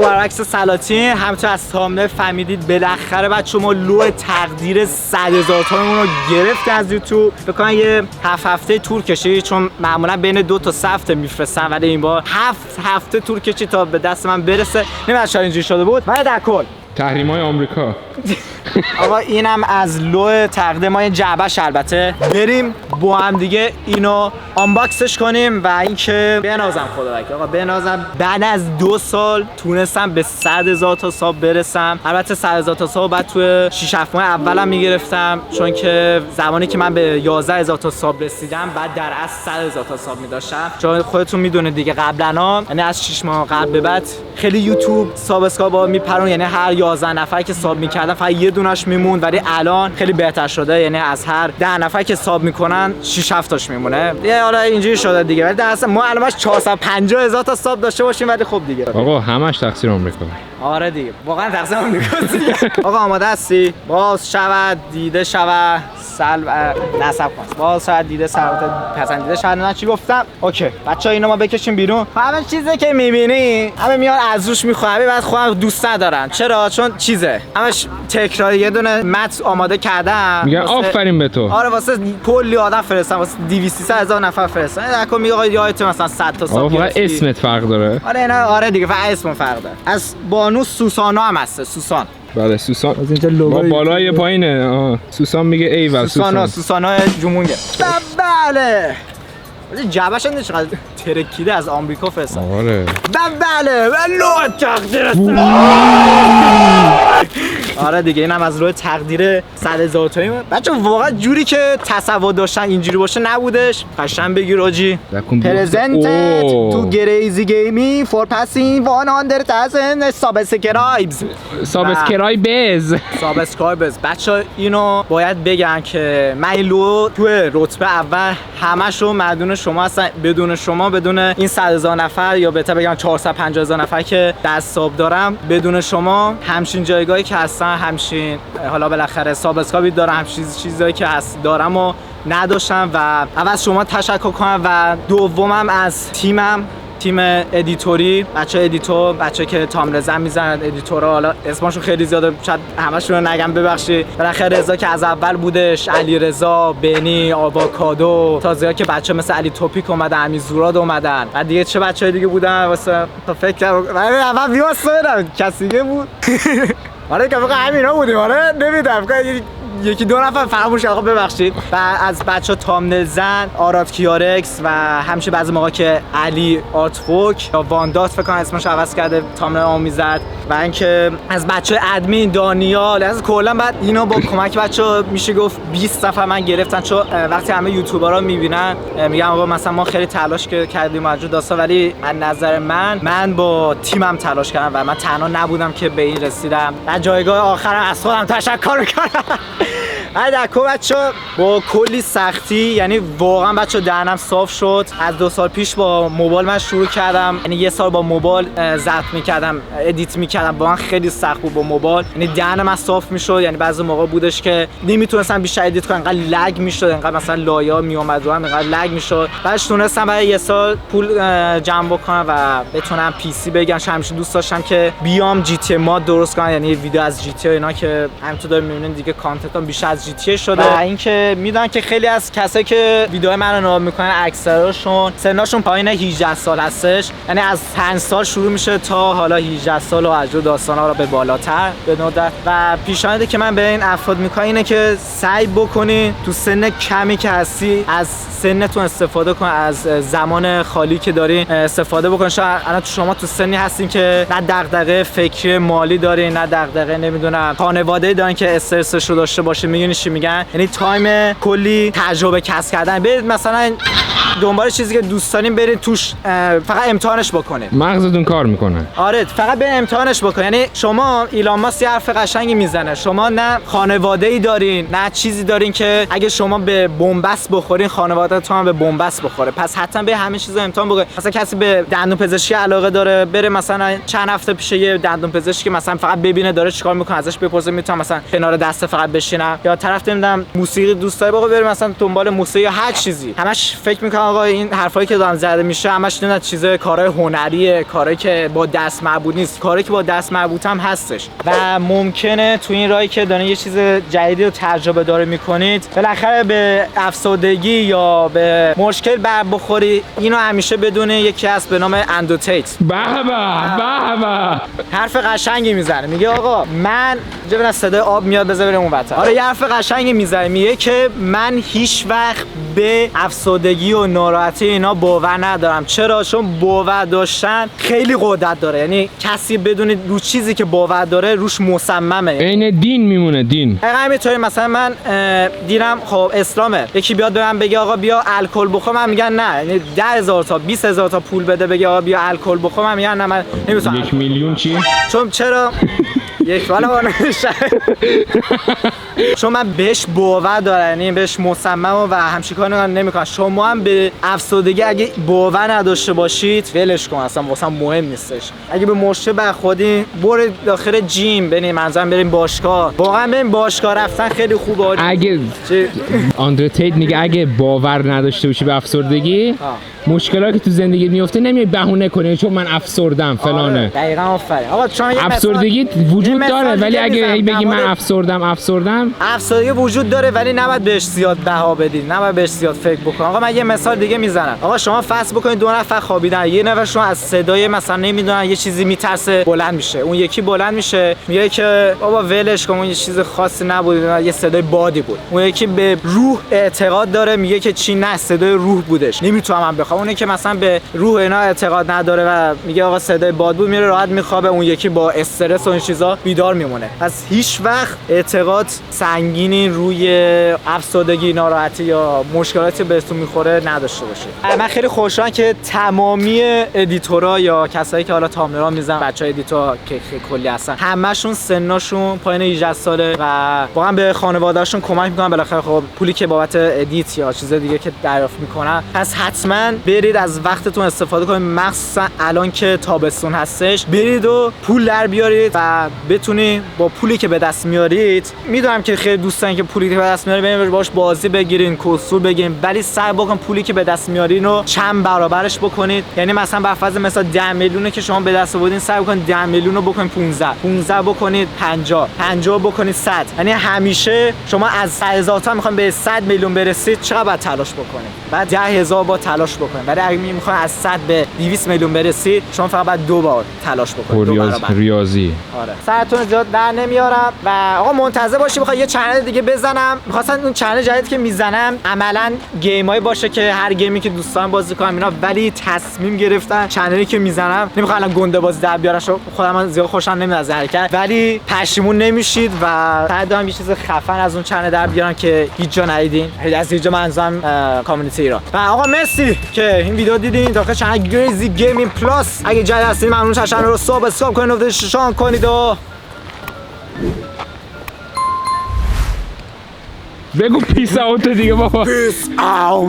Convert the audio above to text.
برعکس سلاطین همونطور از تامنه فهمیدید بالاخره بچه ما لو تقدیر 100,000 تومانمون رو گرفتیم از یوتیوب. فکر کنم یه 7 هفته طول کشید چون معمولا بین 2 تا 3 هفته میفرستن ولی این بار 7 هفته طول کشید تا به دست من برسه. نمیدونم چرا اینجوری شده بود ولی در کل تحریم‌های آمریکا. آقا اینم از لو تقدیر ما، جعبش البته. بریم با هم دیگه اینو آنباکسش کنیم و اینکه بنازم خدا وکیل. آقا بنازم بعد از 2 سال تونستم به 100,000 تا ساب برسم. البته 100,000 تا ساب بعد تو 6 7 ماه اولم میگرفتم چون که زمانی که من به 11,000 تا ساب رسیدم بعد در اصل 100,000 تا ساب می‌داشتم. چون خودتون میدونید دیگه قبلا یعنی از 6 ماه قبل به بعد خیلی یوتیوب سابسکرایب میپرون، یعنی هر 11 نفر که ساب میکردن فقط یه دونش میموند ولی الان خیلی بهتر شده، یعنی از هر 10 نفر که ساب میکنن 6 7 تاش میمونه. یه حالا اینجوری شده دیگه ولی در اصل ما الانش 450,000 تا ساب داشته باشیم ولی خب دیگه آقا همش تقصیر آمریکا. آره دیگه واقعا تقصیر آمریکاست دیگه. آقا آماده هستی؟ باز شود دیده شود نصب کن. باز شود دیده پسندیده شود. نه چی گفتم؟ اوکی بچه‌ها اینو ما بکشیم بیرون. همه چیزی که میبینی همه میان از روش میخوام بعد خودم دوست ندارم. چرا؟ چون چیزه همش تکرار. یه دونه متن آماده کردم میگن آفرین به تو. آره واسه کلی آدم فرستادم، واسه 200,000 نفر فرستادم. نکن میگه آقا یادت مثلا 100 تا ساب فقط اسمت فرق داره. آره اینا آره دیگه فقط اسم فرق داره. از بانو سوسانا هم هست. سوسان. بله سوسان. از اینجا لوگو بالای پایینه. سوسان میگه ایول سوسان. سوسانا جمونگه. بله. جعبش هم چقدر ترکیده از آمریکا فرستاد. آره. بله لو تقدیر. آره دیگه اینم از روی تقدیر 100,000 تایی. بچه واقعا جوری که تصور داشتن اینجوری باشه نبودش. قشنگ بگیر آجی. Presented to Crazy Gaming for passing 100,000 subscribers. subscribers. بچه اینو باید بگم که من لو تو رتبه اول همشو مدیون شما هستن. بدون شما، بدون این 100,000 نفر یا بهتر بگم 450,000 نفر که دست ساب دارم، بدون شما همچین جایگاهی که هستن، همچین حالا بالاخره سابسکرایب دارم، همچین چیزایی که هست دارم و نداشتم. و اول شما تشکر کنم و دومم از تیم ادیتوری، بچه ادیتور، بچه که تامرزن میزنن ادیتورها، حالا اسمشون خیلی زیاده شاید همشون رو نگم ببخشید. بالاخره رضا که از اول بودش، علی رضا، بنی، آواکادو، تازه‌ها که بچه مثل علی توپیک اومدن، امیر زوراد اومدن و دیگه چه بچه‌های دیگه بودن واسه تا فکر کردم اول بیواسه کسی دیگه بود. آره که فقط همینا بودیم. آره نمیدونم یکی 2 نفر فراموش کردم ببخشید. و از بچه تامنل زن، آراد کیارکس و همچه بعضی موقع که علی آرتفوک یا واندات فکر کنم اسمش عوض کرده تامنل آمیزد. و اینکه از بچه ادمین دانیال، از کلا بعد اینو با کمک بچه میشه گفت 20 نفر من گرفتن. چون وقتی همه یوتیوبرها میبینن میگن آقا مثلا ما خیلی تلاش کردیم موجود داستا، ولی از نظر من با تیمم تلاش کردم و من تنها نبودم که به این رسیدم. در جایگاه آخرم از خودم تشکر میکنم. دکو بچه با کلی سختی، یعنی واقعا بچه دهنم صاف شد. از 2 سال پیش با موبایل من شروع کردم، یعنی 1 سال با موبایل ضبط میکردم، ادیت میکردم، واقعا خیلی سخت بود با موبایل. یعنی دهنم من صاف میشد، یعنی بعضی موقع بودش که نمیتونستم بیشتر ادیت کنم، انقدر لگ میشد، انقدر مثلا لایه میومد رو هم انقدر لگ میشد. بعدش تونستم برای 1 سال پول جمع بکنم و بتونم پی سی بگیرم. همیشه دوست داشتم که بیام جی تی ماد درست کنم، یعنی ویدیو از جی تی اینا که همونطور دارین میبینین دیگه کانتنتام بیشتر از جی تی شده. و اینکه میدونن که خیلی از کسایی که ویدیوهای منو نگاه میکنن اکثرشون سنشون پایین 18 سال هستش، یعنی از 5 سال شروع میشه تا حالا 18 سال و اجور داستانا رو به بالاتر به ندرت. و پیشنهادی که من به این افراد میکنم اینه که سعی بکنین تو سن کمی که هستی از سنتون استفاده کن، از زمان خالی که دارین استفاده بکن. شاید الان شما تو سنی هستین که نه دغدغه فکری مالی دارین، نه دغدغه نمیدونم خانواده‌ای دارین که استرسش رو داشته باشه. میگین چی میگن؟ یعنی تایم کلی تجربه کسب کردن. برید مثلا دنبال چیزی که دوست دارین برید توش فقط امتحانش بکنید. مغزتون کار میکنه. آره فقط برید امتحانش بکنید. یعنی شما ایلان ماسک حرف قشنگی میزنه، شما نه خانواده‌ای دارین نه چیزی دارین که اگه شما به بنبست بخورین خانواده‌تون هم به بنبست بخوره. پس حتما به همه چیزا امتحان بکنید. مثلا کسی به دندون پزشکی علاقه داره، بره مثلا چند هفته پیش یه دندون پزشکی مثلا فقط ببینه داره چیکار میکنه، ازش بپرسه میتونم مثلا کنار دست فقط بشینم، یا طرف نمیدونم موسیقی دوست داره بره مثلا دنبال موسیقی یا هر چیزی. همش فکر میکنم مثلا آقا این حرفایی که دارم زده میشه همش نه چیز کارهای هنریه، کاری که با دست مربوط نیست، کاری که با دست مربوط هم هستش و ممکنه تو این راهی که دارین یه چیز جدیدی رو تجربه داره میکنید بالاخره به افسردگی یا به مشکل بر بخوری. اینو همیشه بدونه یکی هست به نام اندرو تیت. به به حرف قشنگی میزنه، میگه آقا من جبن از صدای آب میاد بذار بریم اون وقت. آره یه حرف قشنگی میزنه، میگه که من هیچ وقت به افسردگی و ناراحتی اینا باور ندارم. چرا؟ چون باور داشتن خیلی قدرت داره. یعنی کسی بدون رو چیزی که باور داره روش مصممه. عین دین میمونه. دین همینطوری مثلا من دینم خب اسلامه، یکی بیاد به من بگه آقا بیا الکل بخور، من میگن نه. یعنی 10,000 تا 20,000 تا پول بده بگه آقا بیا الکل بخور، من میگن نه من نمیتونم. 1 میلیون چی؟ چون چرا؟ یک والا چون من بهش باور دارم، یعنی بهش مصممم و همچین کاری نمیکنم. شما هم به افسردگی اگه باور نداشته باشید ولش کن، اصلا واسه مهم نیستش. اگه به مشکل برخوردین برو داخل جیم، بریم منظورم بریم باشگاه. واقعا بریم باشگاه رفتن خیلی خوبه. اگه آندرو تیت میگه اگه باور نداشته باشی به افسردگی مشکلاتی که تو زندگی میفته نمیای بهونه کنی چون من افسردم فلانه. دقیقاً آفرین. آقا چون افسردگی وجود داره ولی اگه بگی من افسردم افسردگی وجود داره ولی نباید بهش زیاد بها بدید، نباید بهش زیاد فکر بکن. آقا من یه مثال دیگه میزنم. آقا شما فرض بکنید 2 نفر خوابیدن، یه نفرشون از صدای مثلا نمیدونن یه چیزی میترسه بلند میشه، اون یکی بلند میشه میگه که بابا ولش کن اون یه چیز خاصی نبود، یه صدای بادی بود. اون یکی به روح اعتقاد داره میگه که چی نه صدای روح بودش، نمیتونم بخوام. اونی که مثلا به روح اینا اعتقاد نداره و میگه آقا صدای باد بود میره راحت میخوابه، اون یکی با استرس و این چیزا بیدار میمونه. پس هیچ وقت اعتقاد سنگینی روی افسردگی، ناراحتی یا مشکلاتی بهتون میخوره نداشته باشید. من خیلی خوشحالم که تمامی ادیتورها یا کسایی که حالا تامنرها میزنن، بچهای ادیتور که کلی هستن، همشون سنشون پایین 18 ساله و واقعا به خانواده‌هاشون کمک میکنن. بالاخره خب پولی که بابت ادیت یا چیز دیگه که دریافت میکنن، پس حتما برید از وقتتون استفاده کنید، مخصوصا الان که تابستون هستش. برید و پول در بیارید و بتونید با پولی که به دست میارید، میدونم که خیلی دوستان که پولی که به دست میارید برید باش بازی بگیرین، کسور بگیرین، ولی سعی بکن پولی که به دست میارین رو چند برابرش بکنید. یعنی مثلا بر فرض مثلا 10 میلیونه که شما به دست آوردین، سعی بکنید 10 میلیون رو بکنید 15 بکنید 50 بکنید 100. یعنی همیشه شما از 100,000 تا میخواین به 100 میلیون برسید، چقدر باید تلاش بکنید؟ بعد 10,000 با تلاش بکنید. ولی اگه میخواین از 100 به 200 میلیون برسید، شما فقط باید 2 بار تلاش بکنید. ریاضی. آره. سرتون زیاد در نمیارم و آقا منتظر باشید بخوام یه چنل دیگه بزنم. می‌خواستم اون چنل جدید که میزنم عملاً گیمایی باشه که هر گیمی که دوستان بازی کنم اینا، ولی تصمیم گرفتم چنلی که میزنم نمیخوام الان گنده بازی در بیارم، خودم من زیاد خوشم نمیاد از حرکت، ولی پشیمون نمیشید و سعی دارم یه چیز خفن از اون چنل در بیارم که هیچ جا ندیدین. از هیچ جا منظورم کامیونیتی ایران. و آقا مرسی که این ویدیو دیدین. داخل چنل گریزی گیمینگ پلاس اگه جدید هستین ممنون شم رو سابسکرایب کنید و نوتیفیکیشن کنید و بگو پیس اوت دیگه بابا. پیس اوت.